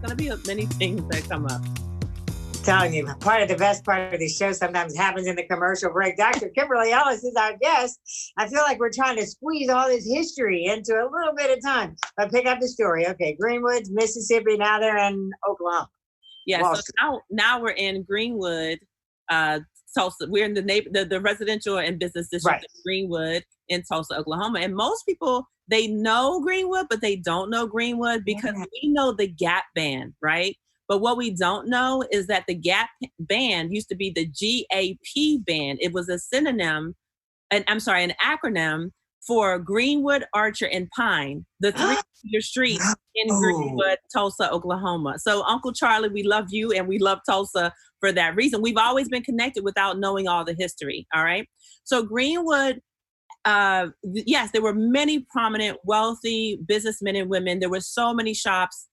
going to be many things that come up. Telling you, part of the best part of the show sometimes happens in the commercial break. Dr. Kimberly Ellis is our guest. I feel like we're trying to squeeze all this history into a little bit of time, but pick up the story. Okay, Greenwood, Mississippi. Now they're in Oklahoma. Yeah, so now we're in Greenwood, Tulsa. We're in the residential and business district of Greenwood in Tulsa, Oklahoma. And most people, they know Greenwood, but they don't know Greenwood because we know the Gap Band, right? But what we don't know is that the Gap Band used to be the GAP Band. It was a synonym, an acronym for Greenwood, Archer, and Pine, the three major streets in Greenwood, Tulsa, Oklahoma. So Uncle Charlie, we love you and we love Tulsa for that reason. We've always been connected without knowing all the history, all right? So Greenwood, yes, there were many prominent, wealthy businessmen and women. There were so many shops.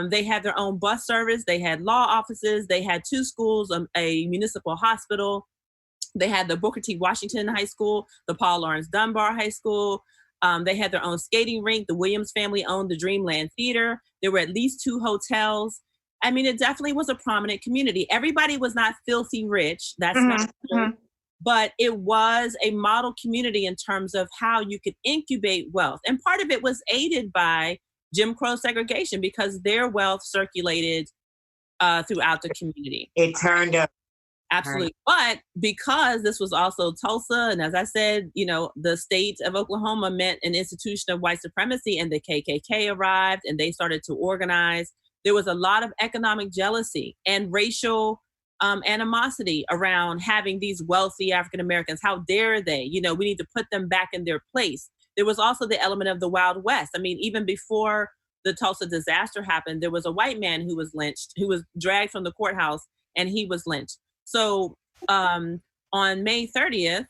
They had their own bus service. They had law offices. They had 2 schools, a municipal hospital. They had the Booker T. Washington High School, the Paul Laurence Dunbar High School. They had their own skating rink. The Williams family owned the Dreamland Theater. There were at least 2 hotels. I mean, it definitely was a prominent community. Everybody was not filthy rich. That's not true. But it was a model community in terms of how you could incubate wealth. And part of it was aided by Jim Crow segregation because their wealth circulated throughout the community. It turned up. Absolutely. But because this was also Tulsa, and as I said, you know, the state of Oklahoma meant an institution of white supremacy, and the KKK arrived and they started to organize. There was a lot of economic jealousy and racial animosity around having these wealthy African Americans. How dare they? You know, we need to put them back in their place. There was also the element of the Wild West. I mean, even before the Tulsa disaster happened, there was a white man who was lynched, who was dragged from the courthouse, and he was lynched. So on May 30th,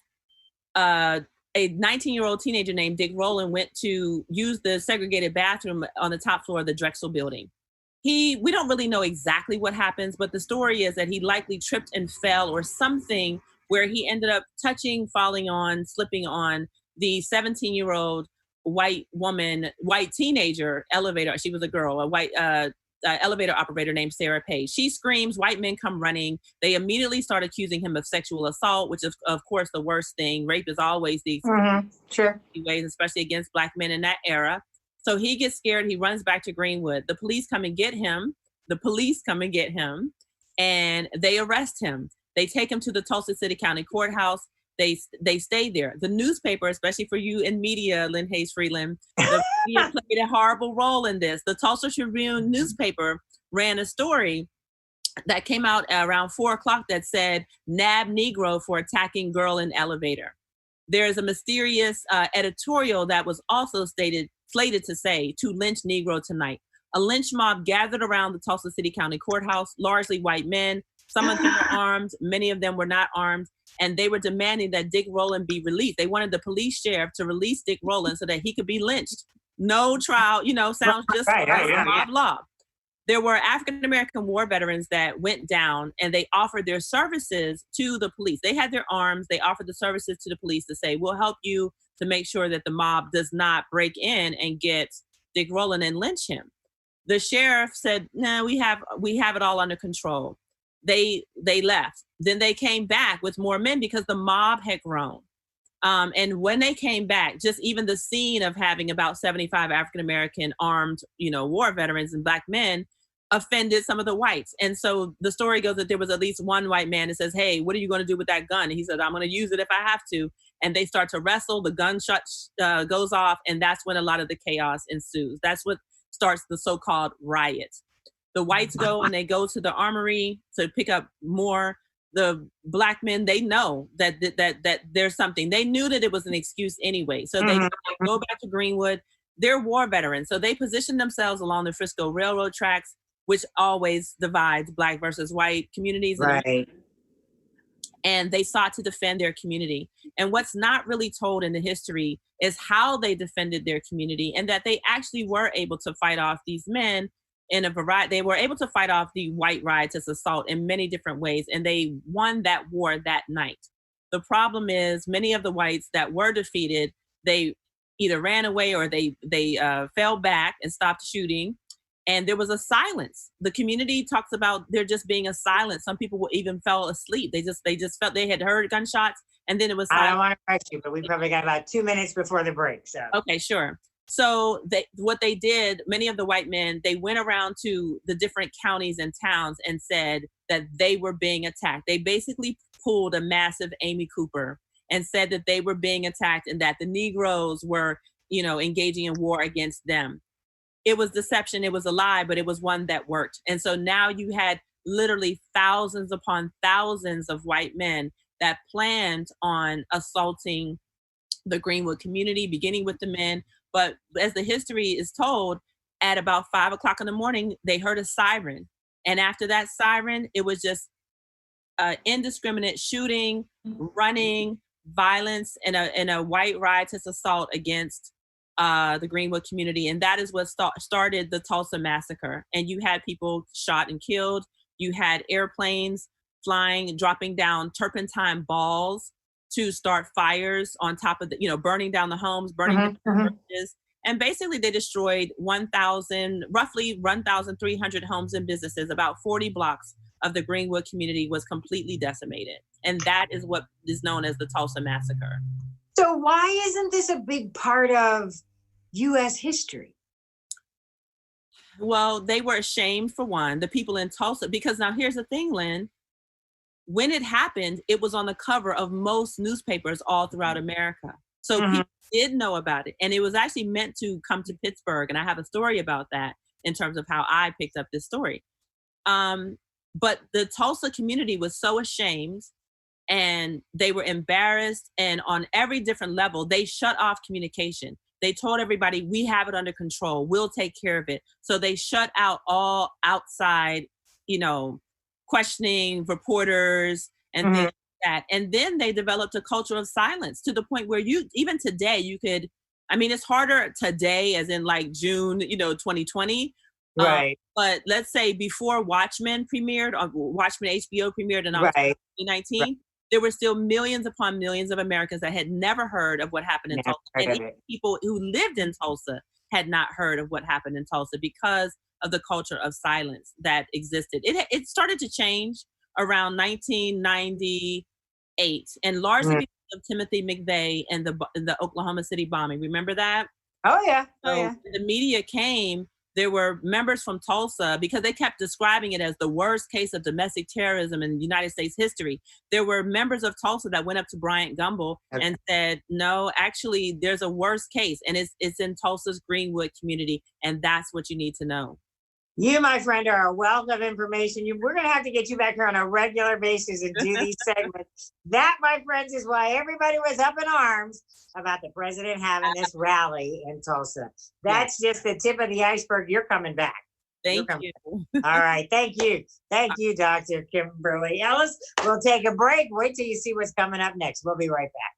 a 19-year-old teenager named Dick Rowland went to use the segregated bathroom on the top floor of the Drexel building. We don't really know exactly what happens, but the story is that he likely tripped and fell or something where he ended up touching, falling on, slipping on the 17-year-old white teenager elevator. She was a girl, a white elevator operator named Sarah Page. She screams, white men come running. They immediately start accusing him of sexual assault, which is, of course, the worst thing. Rape is always the ways, especially against Black men in that era. So he gets scared. He runs back to Greenwood. The police come and get him. And they arrest him. They take him to the Tulsa City County Courthouse. They stay there. The newspaper, especially for you in media, Lynne Hayes Freeland, the media played a horrible role in this. The Tulsa Tribune newspaper ran a story that came out around 4:00 that said, "Nab Negro for attacking girl in elevator." There's a mysterious editorial that was also slated to say, "To lynch Negro tonight." A lynch mob gathered around the Tulsa City County Courthouse, largely white men. Some of them were armed, many of them were not armed, and they were demanding that Dick Rowland be released. They wanted the police sheriff to release Dick Rowland so that he could be lynched. No trial, sounds just like mob law. There were African-American war veterans that went down and they offered their services to the police. They had their arms, they offered the services to the police to say, we'll help you to make sure that the mob does not break in and get Dick Rowland and lynch him. The sheriff said, no, we have it all under control. They left. Then they came back with more men because the mob had grown. And when they came back, just even the scene of having about 75 African-American armed, war veterans and Black men offended some of the whites. And so the story goes that there was at least one white man that says, hey, what are you going to do with that gun? And he said, I'm going to use it if I have to. And they start to wrestle, the gun goes off, and that's when a lot of the chaos ensues. That's what starts the so-called riots. The whites go and they go to the armory to pick up more. The Black men, they know that there's something. They knew that it was an excuse anyway. So they go back to Greenwood. They're war veterans. So they position themselves along the Frisco Railroad tracks, which always divides Black versus white communities. Right. And they sought to defend their community. And what's not really told in the history is how they defended their community and that they actually were able to fight off these men in a variety. They were able to fight off the white riotous assault in many different ways. And they won that war that night. The problem is many of the whites that were defeated, they either ran away or they fell back and stopped shooting. And there was a silence. The community talks about there just being a silence. Some people even fell asleep. They just felt they had heard gunshots, and then it was silent. I don't want to rush you, but we probably got about 2 minutes before the break. So okay, sure. So what they did, many of the white men, they went around to the different counties and towns and said that they were being attacked. They basically pulled a massive Amy Cooper and said that they were being attacked and that the Negroes were, engaging in war against them. It was deception. It was a lie, but it was one that worked. And so now you had literally thousands upon thousands of white men that planned on assaulting the Greenwood community, beginning with the men. But as the history is told, at about 5 o'clock in the morning, they heard a siren. And after that siren, it was just indiscriminate shooting, running, violence, and a white riotous assault against the Greenwood community. And that is what started the Tulsa Massacre. And you had people shot and killed. You had airplanes flying, dropping down turpentine balls to start fires on top of burning down the homes, burning down the churches. And basically they destroyed roughly 1,300 homes and businesses. About 40 blocks of the Greenwood community was completely decimated. And that is what is known as the Tulsa Massacre. So why isn't this a big part of U.S. history? Well, they were ashamed, for one, the people in Tulsa, because now here's the thing, Lynn. When it happened, it was on the cover of most newspapers all throughout America. So people did know about it. And it was actually meant to come to Pittsburgh. And I have a story about that in terms of how I picked up this story. But the Tulsa community was so ashamed and they were embarrassed. And on every different level, they shut off communication. They told everybody, we have it under control. We'll take care of it. So they shut out all outside, questioning reporters and things like that. And then they developed a culture of silence to the point where even today it's harder today as in like June, 2020. Right. But let's say before Watchmen premiered, Watchmen HBO premiered in October 2019, there were still millions upon millions of Americans that had never heard of what happened in Tulsa. And even people who lived in Tulsa had not heard of what happened in Tulsa because of the culture of silence that existed. It started to change around 1998, and largely because of Timothy McVeigh and the Oklahoma City bombing. Remember that? Oh yeah. When the media came, there were members from Tulsa, because they kept describing it as the worst case of domestic terrorism in United States history. There were members of Tulsa that went up to Bryant Gumbel and said, no, actually, there's a worse case, and it's in Tulsa's Greenwood community, and that's what you need to know. You, my friend, are a wealth of information. We're going to have to get you back here on a regular basis and do these segments. That, my friends, is why everybody was up in arms about the president having this rally in Tulsa. That's just the tip of the iceberg. You're coming back. Thank you. All right. Thank you. Thank you, Dr. Kimberly Ellis. We'll take a break. Wait till you see what's coming up next. We'll be right back.